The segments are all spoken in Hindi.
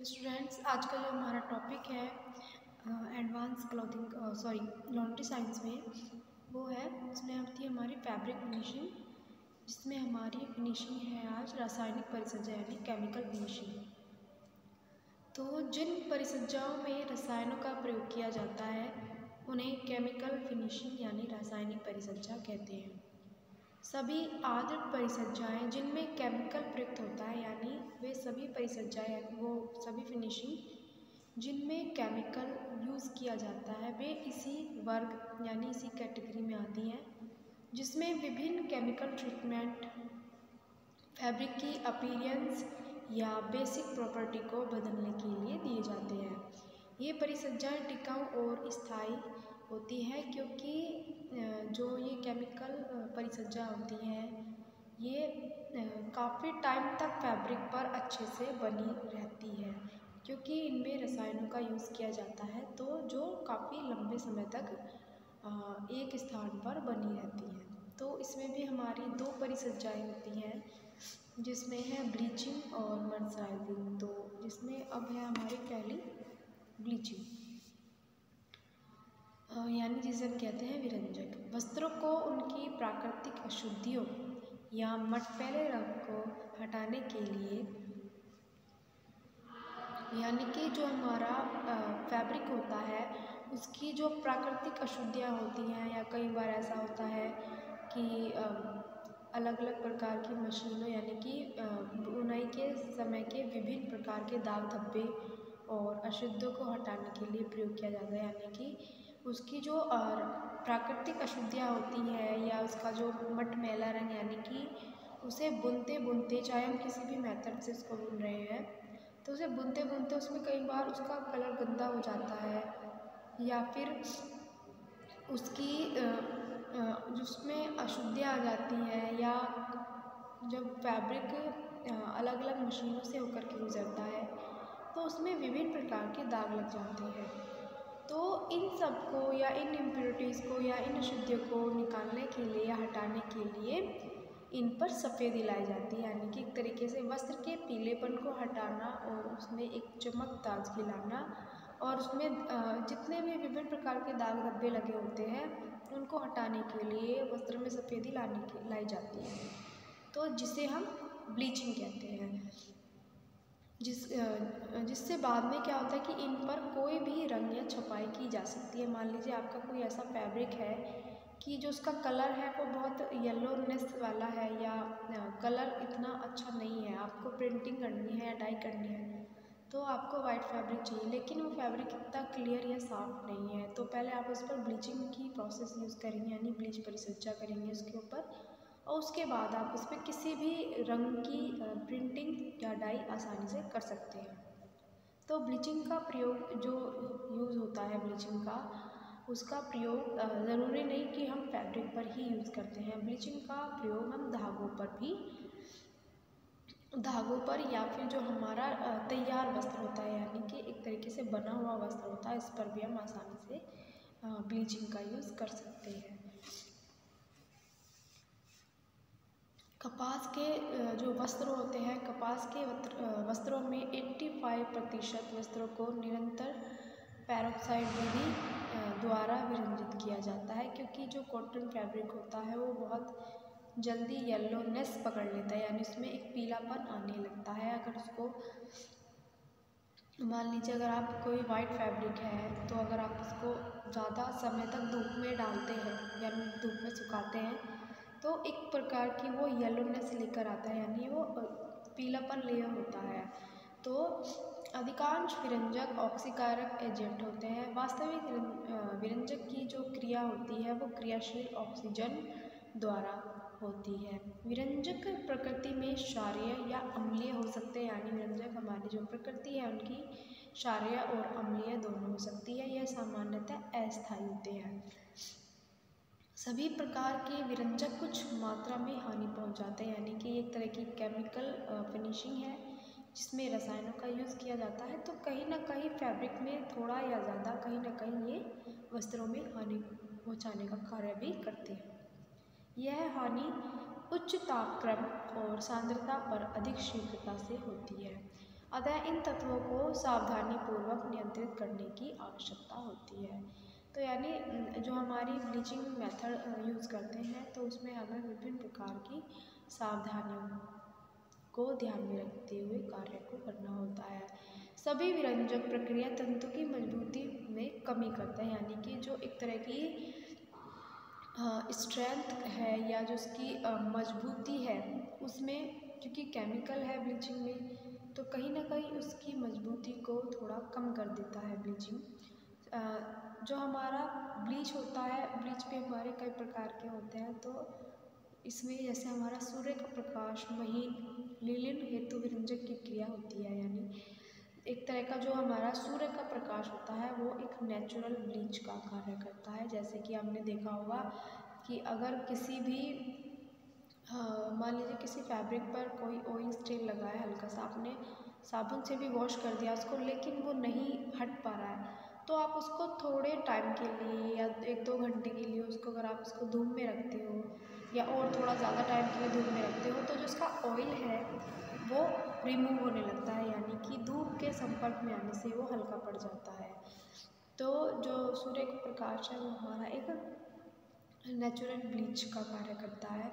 स्टूडेंट्स, आज का जो हमारा टॉपिक है एडवांस लॉन्ड्री साइंस में वो है, उसमें आती है हमारी फैब्रिक फिनिशिंग, जिसमें हमारी फिनिशिंग है आज रासायनिक परिसज्जा यानी केमिकल फिनिशिंग। तो जिन परिसज्जाओं में रसायनों का प्रयोग किया जाता है उन्हें केमिकल फिनिशिंग यानी रासायनिक परिसज्जा कहते हैं। सभी आदर्श परिसज्जाएँ जिनमें केमिकल प्रयुक्त होता है यानी वे सभी परिसज्जाएँ यानी वो सभी फिनिशिंग जिनमें केमिकल यूज़ किया जाता है वे इसी वर्ग यानी इसी कैटेगरी में आती हैं, जिसमें विभिन्न केमिकल ट्रीटमेंट फैब्रिक की अपीयरेंस या बेसिक प्रॉपर्टी को बदलने के लिए दिए जाते हैं। ये परिसज्जाएँ टिकाऊ और स्थायी होती है क्योंकि जो ये केमिकल परिसज्जा होती हैं ये काफ़ी टाइम तक फैब्रिक पर अच्छे से बनी रहती है, क्योंकि इनमें रसायनों का यूज़ किया जाता है तो जो काफ़ी लंबे समय तक एक स्थान पर बनी रहती हैं। तो इसमें भी हमारी दो परिसज्जाएँ होती हैं, जिसमें है ब्लीचिंग और मर्सराइजिंग। तो जिसमें अब है हमारी पहली ब्लीचिंग यानी जिसे हम कहते हैं विरंजक। वस्त्रों को उनकी प्राकृतिक अशुद्धियों या मटमैले रंग को हटाने के लिए यानी कि जो हमारा फैब्रिक होता है उसकी जो प्राकृतिक अशुद्धियाँ होती हैं, या कई बार ऐसा होता है कि अलग अलग प्रकार की मशीनों यानी कि बुनाई के समय के विभिन्न प्रकार के दाग धब्बे और अशुद्धियों को हटाने के लिए प्रयोग किया जाता है, यानी कि उसकी जो प्राकृतिक अशुद्धियाँ होती हैं या उसका जो मटमैला रंग यानी कि उसे बुनते बुनते, चाहे हम किसी भी मेथड से उसको बुन रहे हैं तो उसे बुनते बुनते उसमें कई बार उसका कलर गंदा हो जाता है, या फिर उसकी जिसमें अशुद्धियाँ आ जाती हैं, या जब फैब्रिक अलग अलग मशीनों से होकर के गुजरता है तो उसमें विभिन्न प्रकार के दाग लग जाते हैं। तो इन सब को या इन इम्प्योरिटीज़ को या इन अशुद्धियों को निकालने के लिए या हटाने के लिए इन पर सफ़ेदी लाई जाती है, यानी कि एक तरीके से वस्त्र के पीलेपन को हटाना और उसमें एक चमक ताजगी लाना, और उसमें जितने भी विभिन्न प्रकार के दाग धब्बे लगे होते हैं उनको हटाने के लिए वस्त्र में सफ़ेदी लाई जाती है, तो जिसे हम ब्लीचिंग कहते हैं। जिससे बाद में क्या होता है कि इन पर कोई भी रंग या छपाई की जा सकती है। मान लीजिए आपका कोई ऐसा फैब्रिक है कि जो उसका कलर है वो बहुत येलोनेस वाला है, या कलर इतना अच्छा नहीं है, आपको प्रिंटिंग करनी है या डाई करनी है तो आपको वाइट फैब्रिक चाहिए, लेकिन वो फैब्रिक इतना क्लियर या साफ नहीं है, तो पहले आप उस पर ब्लीचिंग की प्रोसेस यूज़ करेंगे यानी ब्लीच परिचर्या करेंगे उसके ऊपर, और उसके बाद आप उस पर किसी भी रंग की प्रिंटिंग या डाई आसानी से कर सकते हैं। तो ब्लीचिंग का प्रयोग जो यूज़ होता है ब्लीचिंग का, उसका प्रयोग ज़रूरी नहीं कि हम फैब्रिक पर ही यूज़ करते हैं। ब्लीचिंग का प्रयोग हम धागों पर या फिर जो हमारा तैयार वस्त्र होता है यानी कि एक तरीके से बना हुआ वस्त्र होता है, इस पर भी हम आसानी से ब्लीचिंग का यूज़ कर सकते हैं। कपास के जो वस्त्र होते हैं, कपास के वस्त्रों में 85% वस्त्रों को निरंतर पेरोक्साइड विधि द्वारा विरंजित किया जाता है, क्योंकि जो कॉटन फैब्रिक होता है वो बहुत जल्दी येलोनेस पकड़ लेता है, यानी उसमें एक पीलापन आने लगता है। अगर उसको मान लीजिए अगर आप कोई वाइट फैब्रिक है तो अगर आप उसको ज़्यादा समय तक धूप में डालते हैं या धूप में सुखाते हैं तो एक प्रकार की वो येलोनेस लेकर आता है, यानी वो पीलापन लेयर होता है। तो अधिकांश विरंजक ऑक्सीकारक एजेंट होते हैं। वास्तविक विरंजक की जो क्रिया होती है वो क्रियाशील ऑक्सीजन द्वारा होती है। विरंजक प्रकृति में क्षारीय या अम्लीय हो सकते हैं, यानी विरंजक हमारी जो प्रकृति है उनकी क्षारीय और अम्लीय दोनों हो सकती है। यह सामान्यतः अस्थायी होते हैं। सभी प्रकार के विरंजक कुछ मात्रा में हानि पहुंचाते हैं, यानी कि एक तरह की केमिकल फिनिशिंग है जिसमें रसायनों का यूज़ किया जाता है, तो कहीं ना कहीं फैब्रिक में थोड़ा या ज़्यादा कहीं ना कहीं ये वस्त्रों में हानि पहुंचाने का कार्य भी करते हैं। यह हानि उच्च तापक्रम और सांद्रता पर अधिक शीघ्रता से होती है। अतः इन तत्वों को सावधानीपूर्वक नियंत्रित करने की आवश्यकता होती है। तो यानी जो हमारी ब्लीचिंग मेथड यूज़ करते हैं तो उसमें हमें विभिन्न प्रकार की सावधानियों को ध्यान में रखते हुए कार्य को करना होता है। सभी विरंजक प्रक्रिया तंतु की मजबूती में कमी करता है, यानी कि जो एक तरह की स्ट्रेंथ है या जो उसकी मजबूती है उसमें, क्योंकि केमिकल है ब्लीचिंग में तो कहीं ना कहीं उसकी मजबूती को थोड़ा कम कर देता है ब्लीचिंग। जो हमारा ब्लीच होता है, ब्लीच भी हमारे कई प्रकार के होते हैं। तो इसमें जैसे हमारा सूर्य का प्रकाश महीन लीलिन हेतु विरंजक की क्रिया होती है, यानी एक तरह का जो हमारा सूर्य का प्रकाश होता है वो एक नेचुरल ब्लीच का कार्य करता है। जैसे कि आपने देखा होगा कि अगर किसी भी मान लीजिए किसी फैब्रिक पर कोई ऑयल स्टेन लगा है, हल्का सा आपने साबुन से भी वॉश कर दिया उसको, लेकिन वो नहीं हट पा रहा है, तो आप उसको थोड़े टाइम के लिए या 1-2 घंटे के लिए उसको अगर आप उसको धूप में रखते हो या और थोड़ा ज़्यादा टाइम के लिए धूप में रखते हो तो जो उसका ऑयल है वो रिमूव होने लगता है, यानी कि धूप के संपर्क में आने से वो हल्का पड़ जाता है। तो जो सूर्य का प्रकाश है वो हमारा एक नेचुरल ब्लीच का कार्य करता है।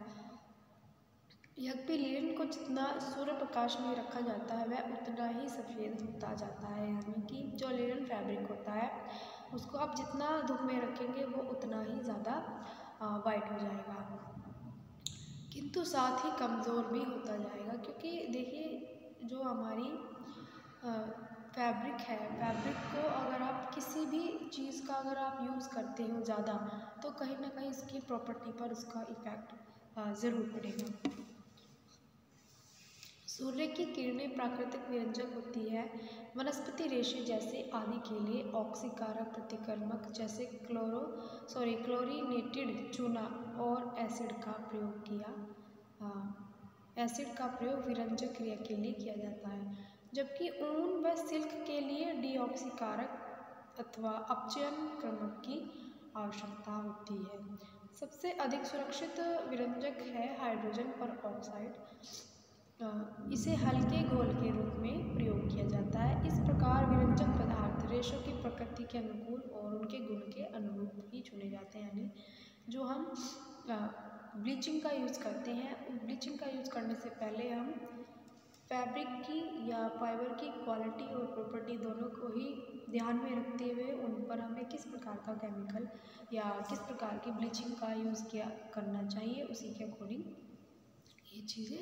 यद्यपि लिनन को जितना सूर्य प्रकाश में रखा जाता है वह उतना ही सफ़ेद होता जाता है, यानी कि जो लिनन फैब्रिक होता है उसको आप जितना धूप में रखेंगे वो उतना ही ज़्यादा वाइट हो जाएगा, किंतु साथ ही कमज़ोर भी होता जाएगा। क्योंकि देखिए जो हमारी फैब्रिक है, फैब्रिक को अगर आप किसी भी चीज़ का अगर आप यूज़ करते हो ज़्यादा तो कहीं ना कहीं इसकी प्रॉपर्टी पर उसका इफ़ेक्ट ज़रूर पड़ेगा। सूर्य की किरणें प्राकृतिक विरंजक होती है। वनस्पति रेशे जैसे आदि के लिए ऑक्सीकारक प्रतिकर्मक जैसे क्लोरीनेटेड चूना और एसिड का प्रयोग विरंजक क्रिया के लिए किया जाता है, जबकि ऊन व सिल्क के लिए डीऑक्सीकारक अथवा अपचयन क्रमक की आवश्यकता होती है। सबसे अधिक सुरक्षित विरंजक है हाइड्रोजन पर ऑक्साइड। इसे हल्के घोल के रूप में प्रयोग किया जाता है। इस प्रकार विरंजक पदार्थ रेशों की प्रकृति के अनुकूल और उनके गुण के अनुरूप ही चुने जाते हैं, यानी जो हम ब्लीचिंग का यूज़ करते हैं, ब्लीचिंग का यूज़ करने से पहले हम फैब्रिक की या फाइबर की क्वालिटी और प्रॉपर्टी दोनों को ही ध्यान में रखते हुए उन पर हमें किस प्रकार का केमिकल या किस प्रकार की ब्लीचिंग का यूज़ करना चाहिए उसी के अकॉर्डिंग ये चीज़ें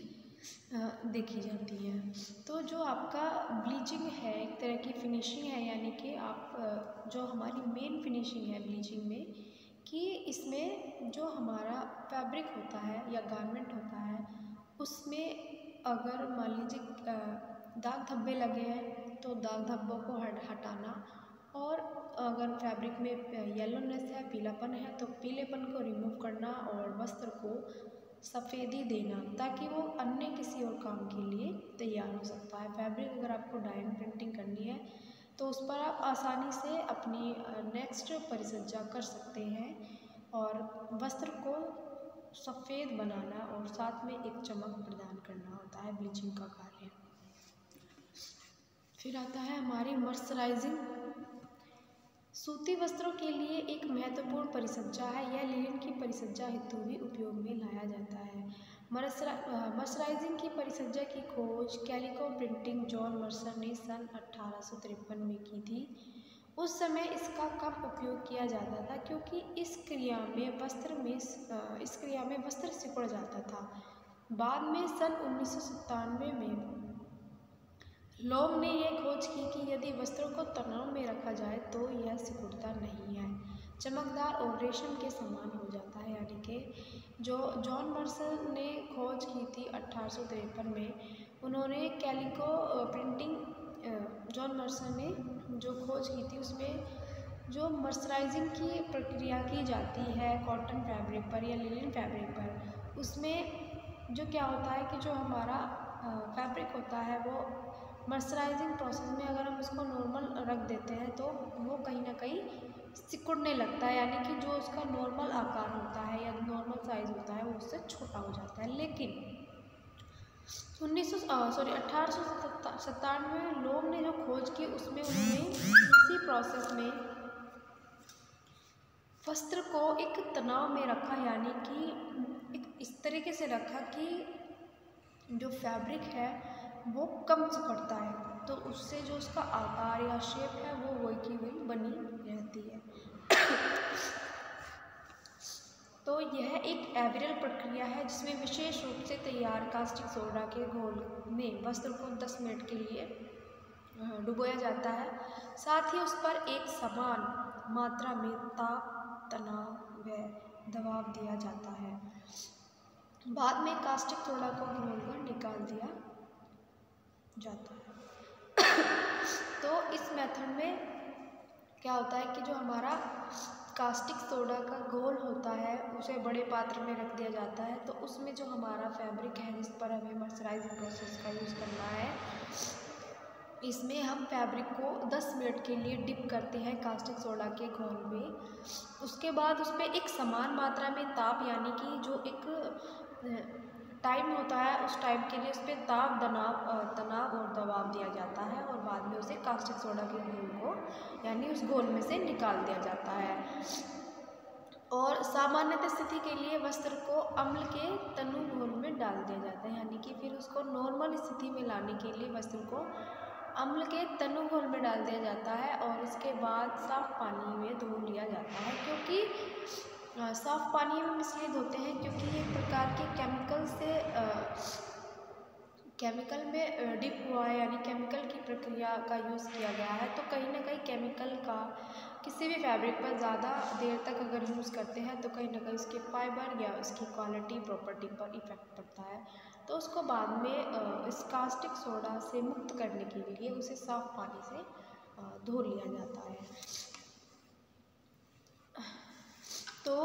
देखी जाती हैं। तो जो आपका ब्लीचिंग है एक तरह की फिनिशिंग है, यानी कि आप जो हमारी मेन फिनिशिंग है ब्लीचिंग में कि इसमें जो हमारा फैब्रिक होता है या गारमेंट होता है उसमें अगर मान लीजिए दाग धब्बे लगे हैं तो दाग धब्बों को हटाना, और अगर फैब्रिक में येलोनेस है, पीलापन है तो पीलेपन को रिमूव करना और वस्त्र को सफ़ेदी देना ताकि वो अन्य किसी और काम के लिए तैयार हो सकता है। फैब्रिक अगर आपको डाई प्रिंटिंग करनी है तो उस पर आप आसानी से अपनी नेक्स्ट परिसज्जा कर सकते हैं और वस्त्र को सफ़ेद बनाना और साथ में एक चमक प्रदान करना होता है ब्लीचिंग का कार्य। फिर आता है हमारी मर्सराइजिंग। सूती वस्त्रों के लिए एक महत्वपूर्ण परिसज्जा है, यह लिनन की परिसज्जा हेतु भी उपयोग में लाया जाता है। मर्सराइजिंग की परिसज्जा की खोज कैलिको प्रिंटिंग जॉन मर्सर ने सन 1853 में की थी। उस समय इसका कम उपयोग किया जाता था क्योंकि इस क्रिया में वस्त्र सिकुड़ जाता था। बाद में सन 1997 में लोग ने यह खोज की कि यदि वस्त्रों को तनाव में रखा जाए तो यह सिकुड़ता नहीं है, चमकदार और रेशम के समान हो जाता है। यानी कि जो जॉन मर्सर ने खोज की थी 1853 में, उन्होंने कैलिको प्रिंटिंग जॉन मर्सर ने जो खोज की थी उसमें जो मर्सराइजिंग की प्रक्रिया की जाती है कॉटन फैब्रिक पर या लिनन फैब्रिक पर, उसमें जो क्या होता है कि जो हमारा फैब्रिक होता है वो मर्सराइजिंग प्रोसेस में अगर हम उसको नॉर्मल रख देते हैं तो वो कहीं ना कहीं सिकुड़ने लगता है, यानी कि जो उसका नॉर्मल आकार होता है या नॉर्मल साइज़ होता है वो उससे छोटा हो जाता है। लेकिन 1897 में लोग ने जो खोज की उसमें उन्होंने इसी प्रोसेस में वस्त्र को एक तनाव में रखा, यानी कि एक इस तरीके से रखा कि जो फैब्रिक है वो कम सिकुड़ता है, तो उससे जो उसका आकार या शेप है वो वही की वही बनी रहती है। तो यह एक एविरल प्रक्रिया है जिसमें विशेष रूप से तैयार कास्टिक सोडा के घोल में वस्त्र को 10 मिनट के लिए डुबोया जाता है। साथ ही उस पर एक समान मात्रा में ताप, तनाव व दबाव दिया जाता है। बाद में कास्टिक सोडा को घोलकर निकाल दिया जाता है। तो इस मेथड में क्या होता है कि जो हमारा कास्टिक सोडा का घोल होता है उसे बड़े पात्र में रख दिया जाता है। तो उसमें जो हमारा फैब्रिक है जिस पर हमें मर्सराइजिंग प्रोसेस का यूज़ करना है, इसमें हम फैब्रिक को 10 मिनट के लिए डिप करते हैं कास्टिक सोडा के घोल में। उसके बाद उस पर एक समान मात्रा में ताप, यानी कि जो एक टाइम होता है उस टाइम के लिए उस पर ताप, तनाव और दबाव दिया जाता है और बाद में उसे कास्टिक सोडा के घोल को यानी उस घोल में से निकाल दिया जाता है। और सामान्यतः स्थिति के लिए वस्त्र को अम्ल के तनु घोल में डाल दिया जाता है, यानी कि फिर उसको नॉर्मल स्थिति में लाने के लिए वस्त्र को अम्ल के तनु घोल में डाल दिया जाता है और इसके बाद साफ पानी में धो लिया जाता है। क्योंकि साफ पानी में इसलिए धोते हैं क्योंकि ये एक प्रकार के केमिकल में डिप हुआ है, यानी केमिकल की प्रक्रिया का यूज़ किया गया है। तो कहीं ना कहीं केमिकल का किसी भी फैब्रिक पर ज़्यादा देर तक अगर यूज़ करते हैं तो कहीं ना कहीं उसके फाइबर या उसकी क्वालिटी प्रॉपर्टी पर इफ़ेक्ट पड़ता है। तो उसको बाद में इस कास्टिक सोडा से मुक्त करने के लिए उसे साफ पानी से धो लिया जाता है। तो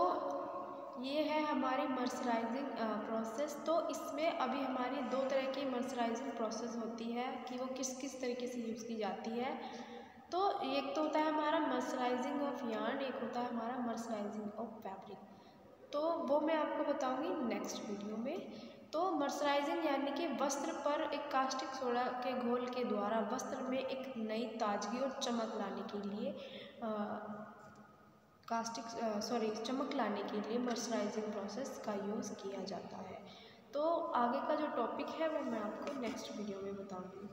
ये है हमारी मर्सराइजिंग प्रोसेस। तो इसमें अभी हमारी 2 तरह की मर्सराइजिंग प्रोसेस होती है कि वो किस किस तरीके से यूज़ की जाती है। तो एक तो होता है हमारा मर्सराइजिंग ऑफ यार्न, एक होता है हमारा मर्सराइजिंग ऑफ फैब्रिक। तो वो मैं आपको बताऊंगी नेक्स्ट वीडियो में। तो मर्सराइजिंग यानी कि वस्त्र पर एक कास्टिक सोडा के घोल के द्वारा वस्त्र में एक नई ताजगी और चमक लाने के लिए चमक लाने के लिए मर्सराइजिंग प्रोसेस का यूज़ किया जाता है। तो आगे का जो टॉपिक है वो मैं आपको नेक्स्ट वीडियो में बताऊंगी।